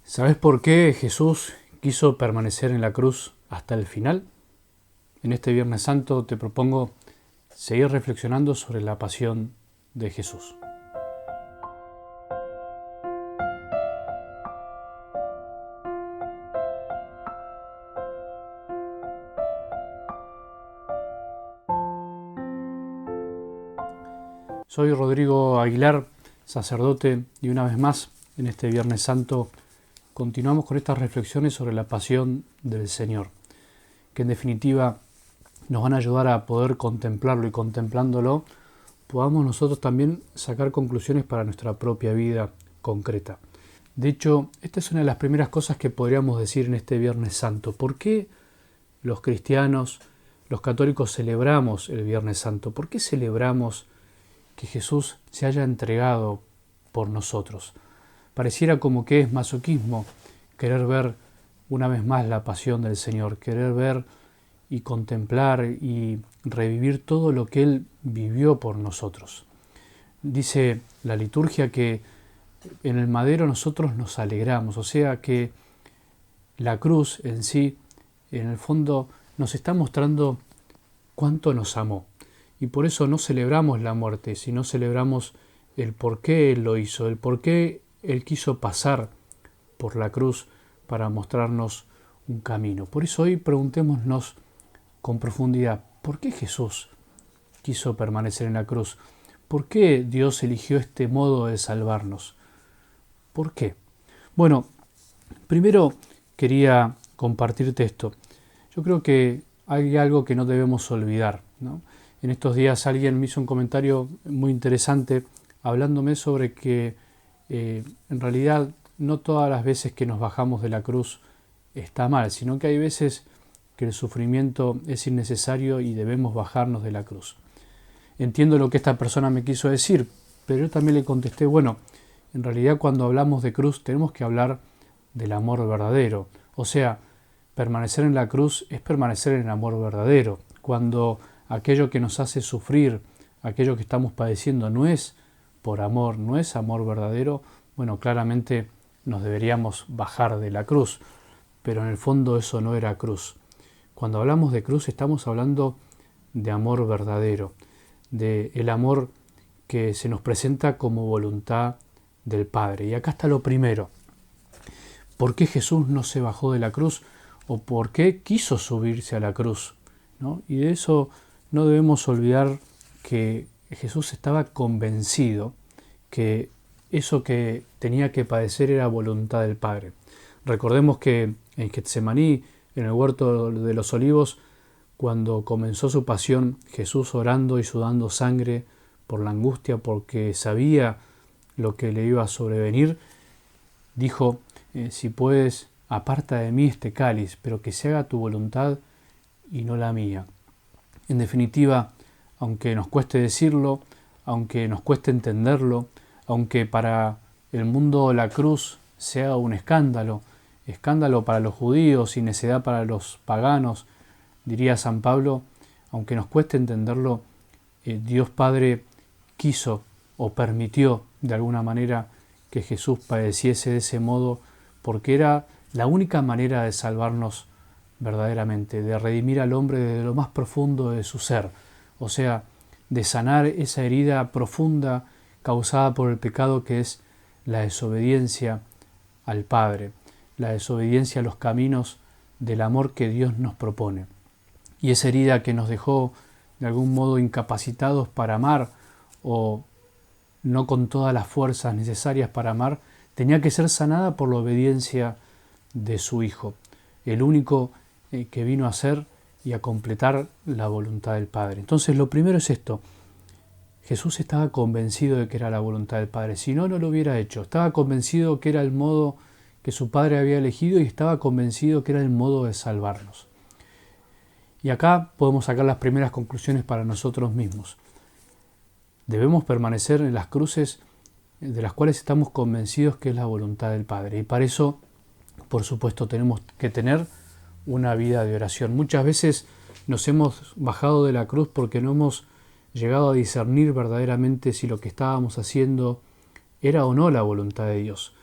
¿Sabes por qué Jesús quiso permanecer en la cruz hasta el final? En este Viernes Santo te propongo seguir reflexionando sobre la pasión de Jesús. Soy Rodrigo Aguilar, sacerdote, y una vez más, en este Viernes Santo, continuamos con estas reflexiones sobre la pasión del Señor, que en definitiva nos van a ayudar a poder contemplarlo, y contemplándolo podamos nosotros también sacar conclusiones para nuestra propia vida concreta. De hecho, esta es una de las primeras cosas que podríamos decir en este Viernes Santo. ¿Por qué los cristianos, los católicos, celebramos el Viernes Santo? ¿Por qué celebramos que Jesús se haya entregado por nosotros? Pareciera como que es masoquismo querer ver una vez más la pasión del Señor, querer ver y contemplar y revivir todo lo que Él vivió por nosotros. Dice la liturgia que en el madero nosotros nos alegramos, o sea que la cruz en sí, en el fondo, nos está mostrando cuánto nos amó. Y por eso no celebramos la muerte, sino celebramos el por qué Él lo hizo, el por qué Él quiso pasar por la cruz para mostrarnos un camino. Por eso hoy preguntémonos con profundidad, ¿por qué Jesús quiso permanecer en la cruz? ¿Por qué Dios eligió este modo de salvarnos? ¿Por qué? Bueno, primero quería compartirte esto. Yo creo que hay algo que no debemos olvidar, ¿no? En estos días alguien me hizo un comentario muy interesante hablándome sobre que en realidad no todas las veces que nos bajamos de la cruz está mal, sino que hay veces que el sufrimiento es innecesario y debemos bajarnos de la cruz. Entiendo lo que esta persona me quiso decir, pero yo también le contesté, bueno, en realidad cuando hablamos de cruz tenemos que hablar del amor verdadero. O sea, permanecer en la cruz es permanecer en el amor verdadero. Cuando aquello que nos hace sufrir, aquello que estamos padeciendo no es por amor, no es amor verdadero, bueno, claramente nos deberíamos bajar de la cruz, pero en el fondo eso no era cruz. Cuando hablamos de cruz estamos hablando de amor verdadero, de el amor que se nos presenta como voluntad del Padre. Y acá está lo primero. ¿Por qué Jesús no se bajó de la cruz? ¿O por qué quiso subirse a la cruz? ¿No? Y de eso no debemos olvidar que Jesús estaba convencido que eso que tenía que padecer era voluntad del Padre. Recordemos que en Getsemaní, en el huerto de los olivos, cuando comenzó su pasión, Jesús orando y sudando sangre por la angustia, porque sabía lo que le iba a sobrevenir, dijo, si puedes, aparta de mí este cáliz, pero que se haga tu voluntad y no la mía. En definitiva, aunque nos cueste decirlo, aunque nos cueste entenderlo, aunque para el mundo la cruz sea un escándalo para los judíos y necedad para los paganos, diría San Pablo, aunque nos cueste entenderlo, Dios Padre quiso o permitió de alguna manera que Jesús padeciese de ese modo, porque era la única manera de salvarnos verdaderamente, de redimir al hombre desde lo más profundo de su ser, o sea, de sanar esa herida profunda causada por el pecado que es la desobediencia al Padre, la desobediencia a los caminos del amor que Dios nos propone. Y esa herida que nos dejó de algún modo incapacitados para amar o no con todas las fuerzas necesarias para amar, tenía que ser sanada por la obediencia de su Hijo, el único que vino a hacer y a completar la voluntad del Padre. Entonces lo primero es esto. Jesús estaba convencido de que era la voluntad del Padre, si no, no lo hubiera hecho. Estaba convencido que era el modo que su Padre había elegido y estaba convencido que era el modo de salvarnos. Y acá podemos sacar las primeras conclusiones para nosotros mismos. Debemos permanecer en las cruces de las cuales estamos convencidos que es la voluntad del Padre. Y para eso, por supuesto, tenemos que tener una vida de oración. Muchas veces nos hemos bajado de la cruz porque no hemos llegado a discernir verdaderamente si lo que estábamos haciendo era o no la voluntad de Dios.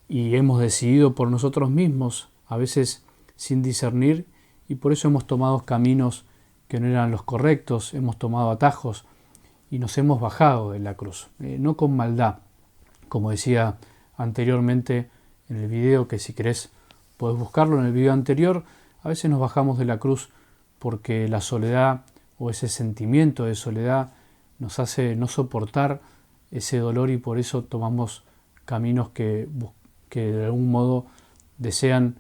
y hemos decidido por nosotros mismos, a veces sin discernir, y por eso hemos tomado caminos que no eran los correctos, hemos tomado atajos y nos hemos bajado de la cruz, no con maldad, como decía anteriormente en el video, que si querés podés buscarlo en el video anterior. A veces nos bajamos de la cruz porque la soledad o ese sentimiento de soledad nos hace no soportar ese dolor, y por eso tomamos caminos que de algún modo desean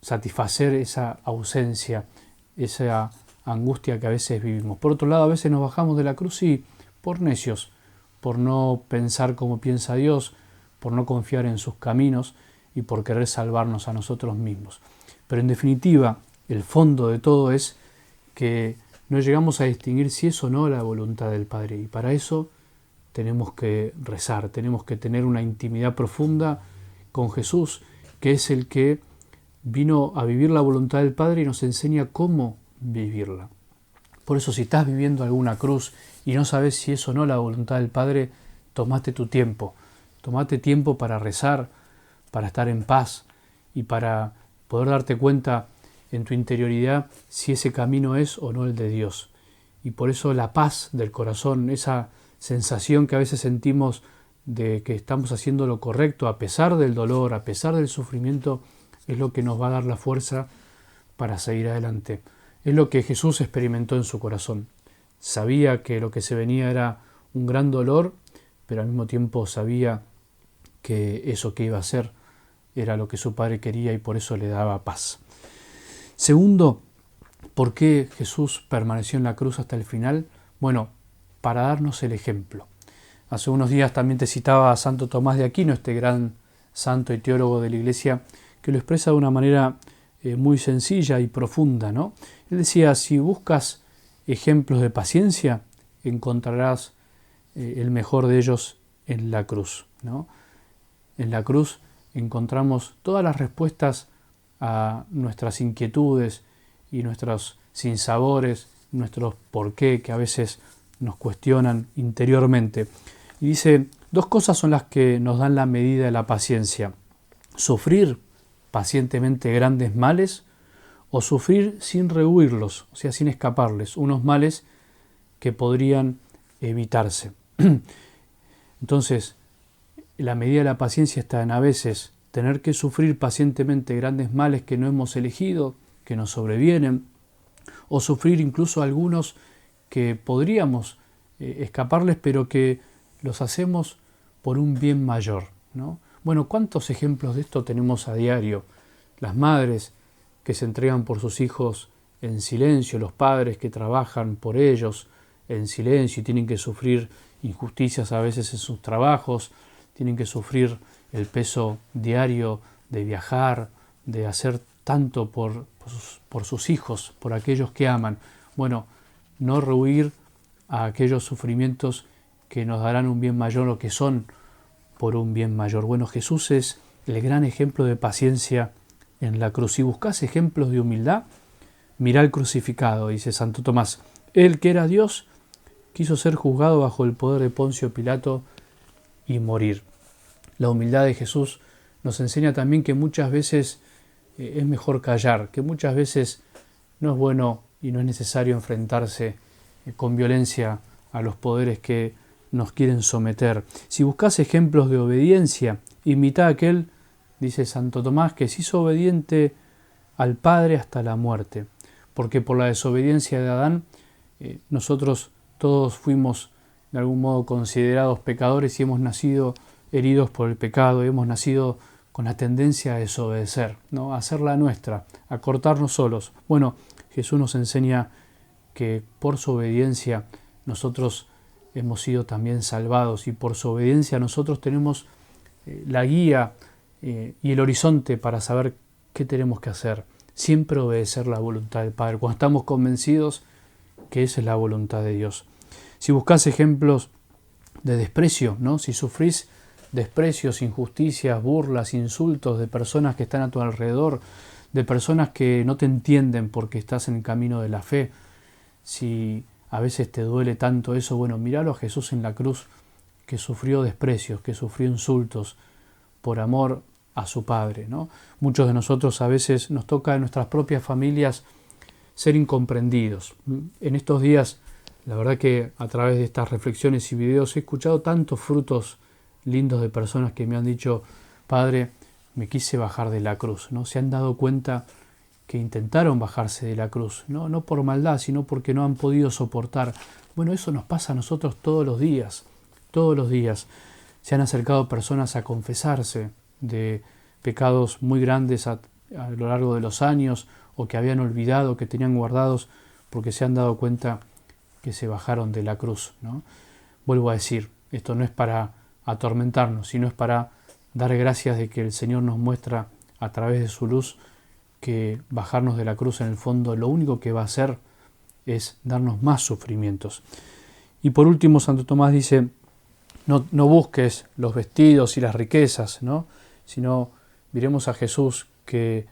satisfacer esa ausencia, esa angustia que a veces vivimos. Por otro lado, a veces nos bajamos de la cruz y por necios, por no pensar como piensa Dios, por no confiar en sus caminos y por querer salvarnos a nosotros mismos. Pero en definitiva, el fondo de todo es que no llegamos a distinguir si es o no la voluntad del Padre, y para eso tenemos que rezar, tenemos que tener una intimidad profunda con Jesús, que es el que vino a vivir la voluntad del Padre y nos enseña cómo vivirla. Por eso, si estás viviendo alguna cruz y no sabes si es o no la voluntad del Padre, tomate tu tiempo. Tomate tiempo para rezar, para estar en paz y para poder darte cuenta en tu interioridad si ese camino es o no el de Dios. Y por eso la paz del corazón, esa sensación que a veces sentimos de que estamos haciendo lo correcto a pesar del dolor, a pesar del sufrimiento, es lo que nos va a dar la fuerza para seguir adelante. Es lo que Jesús experimentó en su corazón. Sabía que lo que se venía era un gran dolor, pero al mismo tiempo sabía que eso que iba a hacer era lo que su Padre quería, y por eso le daba paz. Segundo, ¿por qué Jesús permaneció en la cruz hasta el final? Bueno, para darnos el ejemplo. Hace unos días también te citaba a Santo Tomás de Aquino, este gran santo y teólogo de la Iglesia, que lo expresa de una manera muy sencilla y profunda, ¿no? Él decía: si buscas ejemplos de paciencia, encontrarás el mejor de ellos en la cruz, ¿no? En la cruz encontramos todas las respuestas a nuestras inquietudes y nuestros sinsabores, nuestros por qué, que a veces nos cuestionan interiormente. Y dice, dos cosas son las que nos dan la medida de la paciencia: sufrir pacientemente grandes males, o sufrir sin rehuirlos, o sea, sin escaparles, unos males que podrían evitarse. Entonces, la medida de la paciencia está en a veces tener que sufrir pacientemente grandes males que no hemos elegido, que nos sobrevienen, o sufrir incluso algunos que podríamos escaparles, pero que los hacemos por un bien mayor, ¿no? Bueno, ¿cuántos ejemplos de esto tenemos a diario? Las madres que se entregan por sus hijos en silencio, los padres que trabajan por ellos en silencio y tienen que sufrir injusticias a veces en sus trabajos, tienen que sufrir el peso diario de viajar, de hacer tanto por sus hijos, por aquellos que aman. Bueno, no rehuir a aquellos sufrimientos que nos darán un bien mayor o que son por un bien mayor. Bueno, Jesús es el gran ejemplo de paciencia en la cruz. Si buscas ejemplos de humildad, mirá al crucificado, dice Santo Tomás. Él, que era Dios, quiso ser juzgado bajo el poder de Poncio Pilato y morir. La humildad de Jesús nos enseña también que muchas veces es mejor callar, que muchas veces no es bueno y no es necesario enfrentarse con violencia a los poderes que nos quieren someter. Si buscas ejemplos de obediencia, imita a aquel, dice Santo Tomás, que se hizo obediente al Padre hasta la muerte, porque por la desobediencia de Adán nosotros todos fuimos de algún modo considerados pecadores y hemos nacido heridos por el pecado, hemos nacido con la tendencia a desobedecer, ¿no? A hacerla nuestra, a cortarnos solos. Bueno, Jesús nos enseña que por su obediencia nosotros hemos sido también salvados, y por su obediencia nosotros tenemos la guía y el horizonte para saber qué tenemos que hacer. Siempre obedecer la voluntad del Padre, cuando estamos convencidos que esa es la voluntad de Dios. Si buscas ejemplos de desprecio, ¿no? Si sufrís desprecios, injusticias, burlas, insultos de personas que están a tu alrededor, de personas que no te entienden porque estás en el camino de la fe, si a veces te duele tanto eso, bueno, míralo a Jesús en la cruz, que sufrió desprecios, que sufrió insultos por amor a su Padre, ¿no? Muchos de nosotros a veces nos toca en nuestras propias familias ser incomprendidos. En estos días, la verdad que a través de estas reflexiones y videos he escuchado tantos frutos lindos de personas que me han dicho: Padre, me quise bajar de la cruz, ¿no? Se han dado cuenta que intentaron bajarse de la cruz, no por maldad, sino porque no han podido soportar. Bueno, eso nos pasa a nosotros todos los días, todos los días. Se han acercado personas a confesarse de pecados muy grandes a lo largo de los años, o que habían olvidado, que tenían guardados, porque se han dado cuenta que se bajaron de la cruz, ¿no? Vuelvo a decir, esto no es para atormentarnos, sino es para dar gracias de que el Señor nos muestra a través de su luz que bajarnos de la cruz en el fondo lo único que va a hacer es darnos más sufrimientos. Y por último, Santo Tomás dice: no busques los vestidos y las riquezas, ¿no? Sino miremos a Jesús, que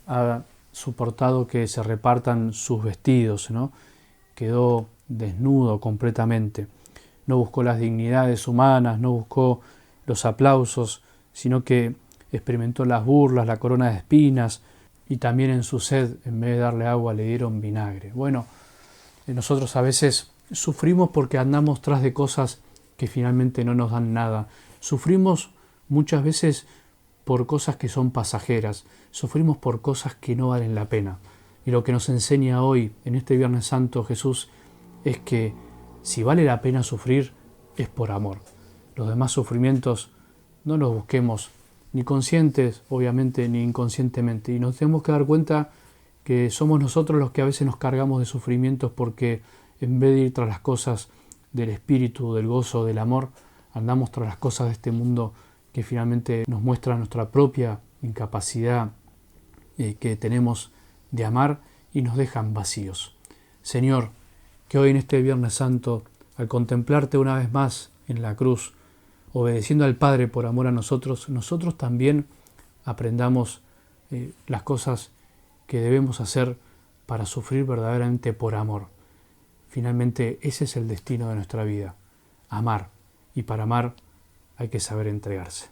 ha soportado que se repartan sus vestidos, ¿no? Quedó desnudo completamente. No buscó las dignidades humanas, no buscó los aplausos, sino que experimentó las burlas, la corona de espinas, y también en su sed, en vez de darle agua, le dieron vinagre. Bueno, nosotros a veces sufrimos porque andamos tras de cosas que finalmente no nos dan nada. Sufrimos muchas veces por cosas que son pasajeras. Sufrimos por cosas que no valen la pena. Y lo que nos enseña hoy, en este Viernes Santo, Jesús, es que si vale la pena sufrir, es por amor. Los demás sufrimientos no los busquemos, ni conscientes, obviamente, ni inconscientemente. Y nos tenemos que dar cuenta que somos nosotros los que a veces nos cargamos de sufrimientos, porque en vez de ir tras las cosas del espíritu, del gozo, del amor, andamos tras las cosas de este mundo que finalmente nos muestran nuestra propia incapacidad que tenemos de amar y nos dejan vacíos. Señor, que hoy en este Viernes Santo, al contemplarte una vez más en la cruz, obedeciendo al Padre por amor a nosotros, nosotros también aprendamos las cosas que debemos hacer para sufrir verdaderamente por amor. Finalmente, ese es el destino de nuestra vida, amar. Y para amar hay que saber entregarse.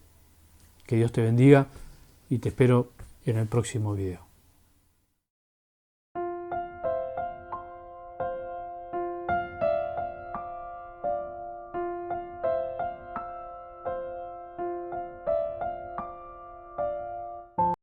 Que Dios te bendiga y te espero en el próximo video.